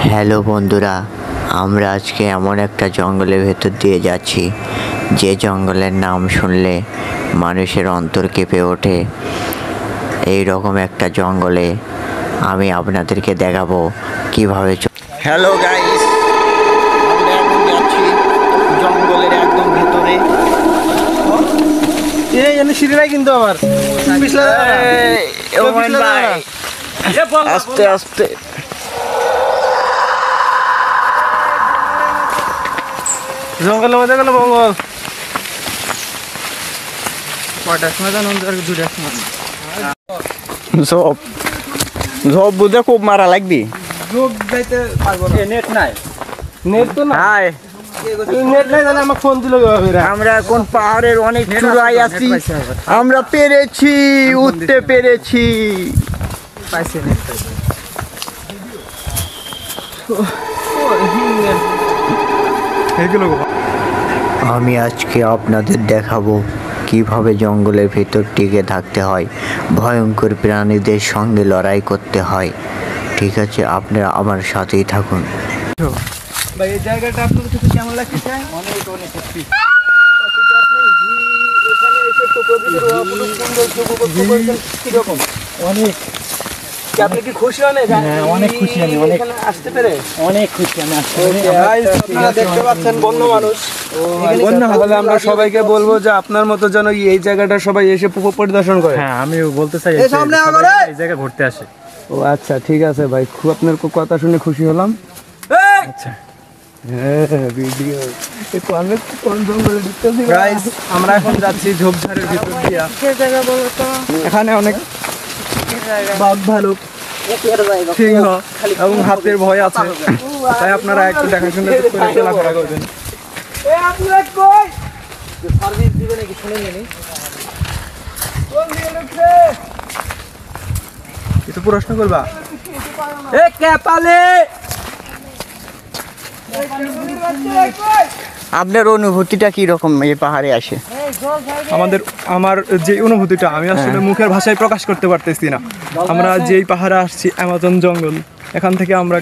Hello বন্ধুরা, আমরা আজকে এমন একটা জঙ্গলের ভেতর দিয়ে যাচ্ছি যে জঙ্গলের নাম শুনলে মানুষের অন্তর কেঁপে ওঠে। এই রকম একটা জঙ্গলে আমি আপনাদেরকে দেখাবো কিভাবে। হ্যালো গাইস, আমরা এখন যাচ্ছি জঙ্গলের একদম ভেতরে। এই এনে সিঁড়ি নাই কিন্তু আবার আস্তে আস্তে জঙ্গলের মধ্যে গেল বঙ্গল কয়টার সময় জানুন? 2টার সময়। ঝোপ বুঝে খুব মারা লাগবি। যোগ যাইতে পারবো না, নেট নাই। নেট তো নাই, নেট নাই জানে আমার ফোন দিল কিভাবে? আমরা এখন পাহাড়ের অনেক চূড়ায় আছি, আমরা পেরেছি, উঠতে পেরেছি। পাইছে নেট আমি আজকে আপনাদের দেখাবো কিভাবে জঙ্গলের ভেতর টিকে থাকতে হয়, ভয়ঙ্কর প্রাণীদের সঙ্গে লড়াই করতে হয়। ঠিক আছে, আপনারা আমার সাথেই থাকুন। ভাই এই জায়গাটা আপনার কাছে কেমন লাগছে? অনেক অনেক সত্যি। এখানে এসে প্রকৃতির অপরূপ সৌন্দর্য উপভোগ করছেন কিরকম? অনেক। আপনি কি খুশি অনেক? হ্যাঁ, অনেক খুশি আমি, অনেক আসতে পেরে অনেক খুশি আমি আসতে পেরে। আপনারা দেখতে পাচ্ছেন বন্য মানুষ। বন্য হলে আমরা সবাইকে বলবো যে আপনার মতো যেন এই জায়গাটা সবাই এসে পরিদর্শন করে। হ্যাঁ, আমিও বলতে চাই এই জায়গায় ঘুরতে আসে। ও আচ্ছা, ঠিক আছে ভাই, খুব আপনার কথা শুনে খুশি হলাম। আচ্ছা, আমরা এখন যাচ্ছি ঝোপঝাড়ের ভিতর দিয়া। এখানে অনেক বাঘ, ভালুক, সিংহ এবং হাতের ভয় আছে, তাই আপনারা একটু দেখাশোনা করে চলাফেরা করবেন। কিছু প্রশ্ন করবা? আপনার অনুভূতিটা কি রকম এই পাহাড়ে আসে? আমার যে অনুভূতিটা আমি আসলে মুখের ভাষায় প্রকাশ করতে পারতেছি না। আমরা যেই পাহাড়ে আসছি অ্যামাজন জঙ্গল, এখান থেকে আমরা